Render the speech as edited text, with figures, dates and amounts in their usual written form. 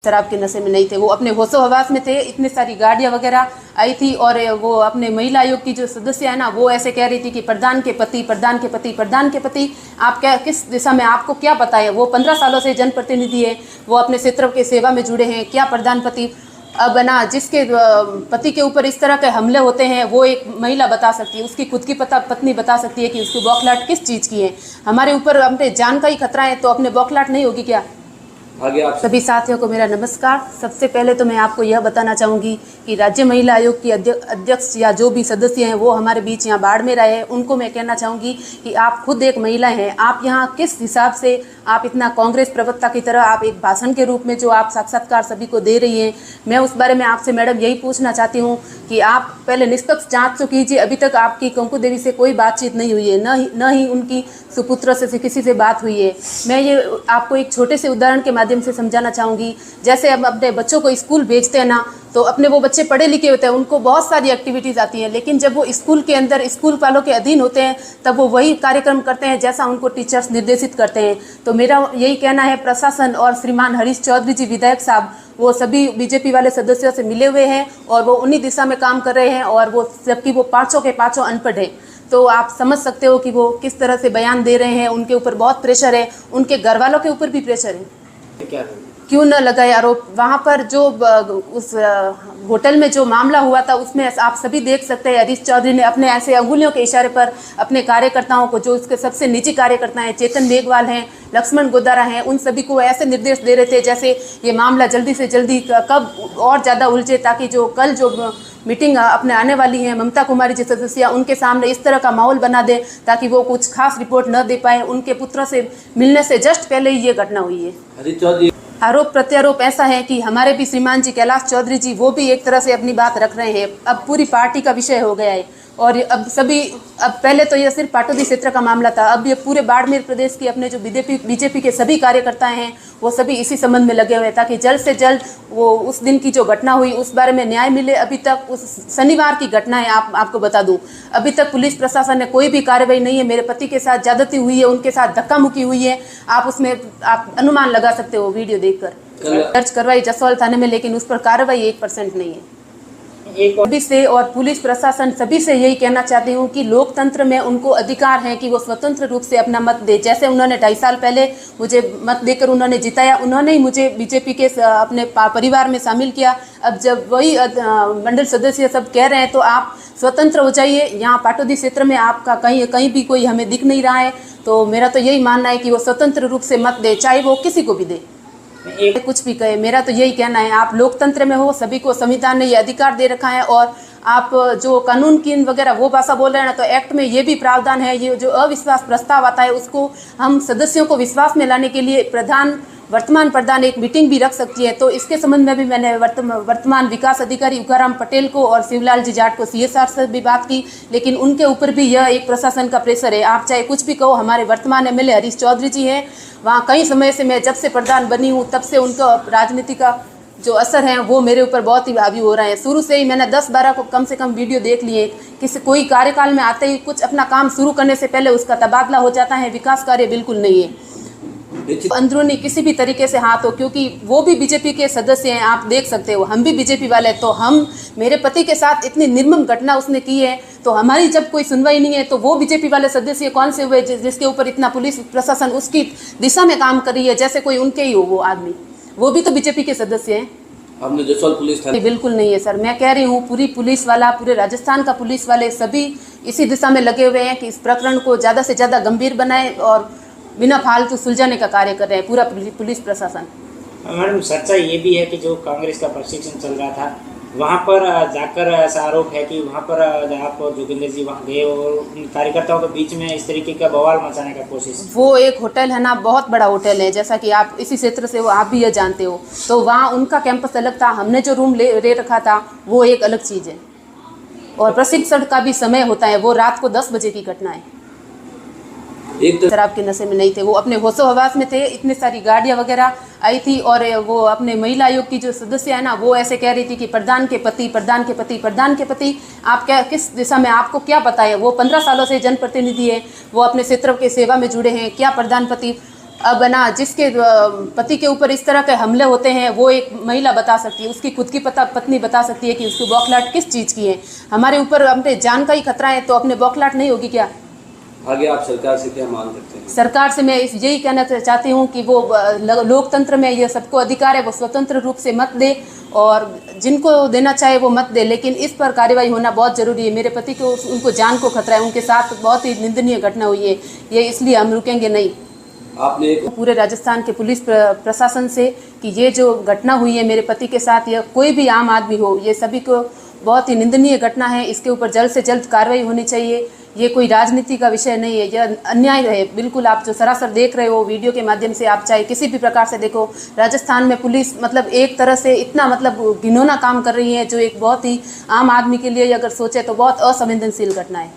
शराब के नशे में नहीं थे, वो अपने होशो हवास में थे। इतने सारी गाड़ियां वगैरह आई थी और वो अपने महिला आयोग की जो सदस्य है ना, वो ऐसे कह रही थी कि प्रधान के पति, प्रधान के पति, प्रधान के पति। आप क्या, किस दिशा में, आपको क्या पता है? वो 15 सालों से जनप्रतिनिधि है, वो अपने क्षेत्र के सेवा में जुड़े हैं, क्या प्रधान पति? अब ना, जिसके पति के ऊपर इस तरह के हमले होते हैं वो एक महिला बता सकती है, उसकी खुद की पत्नी बता सकती है कि उसकी बौखलाहट किस चीज़ की है। हमारे ऊपर अपने जान का ही खतरा है तो अपने बौखलाहट नहीं होगी क्या? सभी साथियों को मेरा नमस्कार। सबसे पहले तो मैं आपको यह बताना चाहूँगी कि राज्य महिला आयोग की अध्यक्ष या जो भी सदस्य हैं वो हमारे बीच यहाँ बाड़मेर आए हैं, उनको मैं कहना चाहूँगी कि आप खुद एक महिला हैं, आप यहाँ किस हिसाब से आप इतना कांग्रेस प्रवक्ता की तरह आप एक भाषण के रूप में जो आप साक्षात्कार सभी को दे रही हैं, मैं उस बारे में आपसे मैडम यही पूछना चाहती हूँ कि आप पहले निष्पक्ष जाँच तो कीजिए। अभी तक आपकी कंकु देवी से कोई बातचीत नहीं हुई है, न ही उनकी सुपुत्र से किसी से बात हुई है। मैं ये आपको एक छोटे से उदाहरण के माध्यम से समझाना चाहूँगी। जैसे अब अपने बच्चों को स्कूल भेजते हैं ना, तो अपने वो बच्चे पढ़े लिखे होते हैं, उनको बहुत सारी एक्टिविटीज़ आती हैं, लेकिन जब वो स्कूल के अंदर स्कूल वालों के अधीन होते हैं तब वो वही कार्यक्रम करते हैं जैसा उनको टीचर्स निर्देशित करते हैं। तो मेरा यही कहना है, प्रशासन और श्रीमान हरीश चौधरी जी विधायक साहब, वो सभी बीजेपी वाले सदस्यों से मिले हुए हैं और वो उन्हीं दिशा में काम कर रहे हैं, और वो जबकि वो पाँचों के पाँचों अनपढ़ हैं। तो आप समझ सकते हो कि वो किस तरह से बयान दे रहे हैं। उनके ऊपर बहुत प्रेशर है, उनके घर वालों के ऊपर भी प्रेशर है। क्या क्यों न लगाए आरोप? वहाँ पर जो उस होटल में जो मामला हुआ था उसमें आप सभी देख सकते हैं, हरीश चौधरी ने अपने ऐसे अंगुलियों के इशारे पर अपने कार्यकर्ताओं को, जो उसके सबसे निजी कार्यकर्ता हैं, चेतन मेघवाल हैं, लक्ष्मण गोदारा हैं, उन सभी को ऐसे निर्देश दे रहे थे जैसे ये मामला जल्दी से जल्दी कब और ज़्यादा उलझे, ताकि जो कल जो मीटिंग अपने आने वाली है ममता कुमारी जी सदस्य, उनके सामने इस तरह का माहौल बना दे ताकि वो कुछ खास रिपोर्ट न दे पाए। उनके पुत्र से मिलने से जस्ट पहले ही ये घटना हुई है। आरोप प्रत्यारोप ऐसा है कि हमारे भी श्रीमान जी कैलाश चौधरी जी, वो भी एक तरह से अपनी बात रख रहे हैं। अब पूरी पार्टी का विषय हो गया है और अब पहले तो ये सिर्फ पाटोदी क्षेत्र का मामला था, अब ये पूरे बाड़मेर प्रदेश की अपने जो बीजेपी के सभी कार्यकर्ता हैं वो सभी इसी संबंध में लगे हुए हैं ताकि जल्द से जल्द वो उस दिन की जो घटना हुई उस बारे में न्याय मिले। अभी तक उस शनिवार की घटना है, आपको बता दूं, अभी तक पुलिस प्रशासन ने कोई भी कार्रवाई नहीं है। मेरे पति के साथ ज्यादती हुई है, उनके साथ धक्का मुक्की हुई है, आप उसमें आप अनुमान लगा सकते हो वीडियो देखकर। दर्ज करवाई जसवाल थाने में, लेकिन उस पर कार्रवाई 1% नहीं है। सभी से और पुलिस प्रशासन सभी से यही कहना चाहती हूँ कि लोकतंत्र में उनको अधिकार है कि वो स्वतंत्र रूप से अपना मत दे। जैसे उन्होंने 2.5 साल पहले मुझे मत देकर उन्होंने जिताया, उन्होंने ही मुझे बीजेपी के अपने परिवार में शामिल किया। अब जब वही मंडल सदस्य सब कह रहे हैं तो आप स्वतंत्र हो जाइए। यहाँ पाटोदी क्षेत्र में आपका कहीं भी कोई हमें दिख नहीं रहा है, तो मेरा तो यही मानना है कि वो स्वतंत्र रूप से मत दे, चाहे वो किसी को भी दे, कुछ भी कहे। मेरा तो यही कहना है, आप लोकतंत्र में हो, सभी को संविधान ने ये अधिकार दे रखा है। और आप जो कानून की वगैरह वो भाषा बोल रहे हैं ना, तो एक्ट में ये भी प्रावधान है, ये जो अविश्वास प्रस्ताव आता है उसको हम सदस्यों को विश्वास में लाने के लिए वर्तमान प्रधान एक मीटिंग भी रख सकती है। तो इसके संबंध में भी मैंने वर्तमान विकास अधिकारी उकाराम पटेल को और शिवलाल जी जाट को CSR से भी बात की, लेकिन उनके ऊपर भी यह एक प्रशासन का प्रेशर है। आप चाहे कुछ भी कहो, हमारे वर्तमान MLA हरीश चौधरी जी हैं, वहाँ कई समय से, मैं जब से प्रधान बनी हूँ तब से उनका राजनीति का जो असर है वो मेरे ऊपर बहुत ही हावी हो रहा है। शुरू से ही मैंने 10-12 को कम से कम वीडियो देख लिए। कोई कार्यकाल में आते ही कुछ अपना काम शुरू करने से पहले उसका तबादला हो जाता है, विकास कार्य बिल्कुल नहीं है, अंदरूनी किसी भी तरीके से हाथ हो, क्योंकि वो भी बीजेपी के सदस्य हैं, आप देख सकते हो, हम भी बीजेपी वाले। तो मेरे पति के साथ इतनी निर्मम घटना उसने की है, तो हमारी जब कोई सुनवाई नहीं है तो वो बीजेपी वाले सदस्य कौन से हुए जिसके ऊपर इतना पुलिस प्रशासन उसकी दिशा में काम कर रही है, जैसे कोई उनके ही हो वो आदमी। वो भी तो बीजेपी के सदस्य हैं। हमने जसवाल पुलिस थाने बिल्कुल नहीं है सर, मैं कह रही हूँ पूरी पुलिस वाला, पूरे राजस्थान का पुलिस वाले सभी इसी दिशा में लगे हुए हैं कि इस प्रकरण को ज़्यादा से ज़्यादा गंभीर बनाए और बिना फालतू सुलझाने का कार्य कर रहे हैं पूरा पुलिस प्रशासन। मैडम, सच्चाई ये भी है कि जो कांग्रेस का प्रशिक्षण चल रहा था वहाँ पर जाकर ऐसा आरोप है कि वहाँ पर आप जोगिंदर जी वहाँ गए और कार्यकर्ताओं के बीच में इस तरीके का बवाल मचाने का कोशिश। वो एक होटल है ना, बहुत बड़ा होटल है, जैसा कि आप इसी क्षेत्र से हो, आप भी ये जानते हो। तो वहाँ उनका कैंपस अलग था, हमने जो रूम ले रखा था वो एक अलग चीज़ है। और प्रशिक्षण का भी समय होता है, वो रात को 10 बजे की घटना है। शराब के नशे में नहीं थे, वो अपने होशो हवास में थे। इतने सारी गाड़ियां वगैरह आई थी और वो अपने महिला आयोग की जो सदस्य है ना, वो ऐसे कह रही थी कि प्रधान के पति, प्रधान के पति, प्रधान के पति। आप क्या, किस दिशा में, आपको क्या पता है? वो 15 सालों से जनप्रतिनिधि है, वो अपने क्षेत्र के सेवा में जुड़े हैं, क्या प्रधान पति? अब ना जिसके पति के ऊपर इस तरह के हमले होते हैं वो एक महिला बता सकती है, उसकी खुद की पत्नी बता सकती है कि उसकी बौखलाहट किस चीज़ की है। हमारे ऊपर अपने जान का ही खतरा है तो अपने बौखलाहट नहीं होगी क्या? आगे आप सरकार से क्या मांग करते हैं? सरकार से मैं यही कहना चाहती हूँ कि वो लोकतंत्र में ये सबको अधिकार है, वो स्वतंत्र रूप से मत दे और जिनको देना चाहे वो मत दे, लेकिन इस पर कार्रवाई होना बहुत ज़रूरी है। मेरे पति को उनको जान को खतरा है, उनके साथ बहुत ही निंदनीय घटना हुई है, ये इसलिए हम रुकेंगे नहीं। आपने पूरे राजस्थान के पुलिस प्रशासन से कि ये जो घटना हुई है मेरे पति के साथ या कोई भी आम आदमी हो, ये सभी को बहुत ही निंदनीय घटना है, इसके ऊपर जल्द से जल्द कार्रवाई होनी चाहिए। ये कोई राजनीति का विषय नहीं है, यह अन्याय है बिल्कुल। आप जो सरासर देख रहे हो वीडियो के माध्यम से, आप चाहे किसी भी प्रकार से देखो, राजस्थान में पुलिस मतलब एक तरह से इतना मतलब घिनौना काम कर रही है जो एक बहुत ही आम आदमी के लिए अगर सोचे तो बहुत असंवेदनशील घटना है।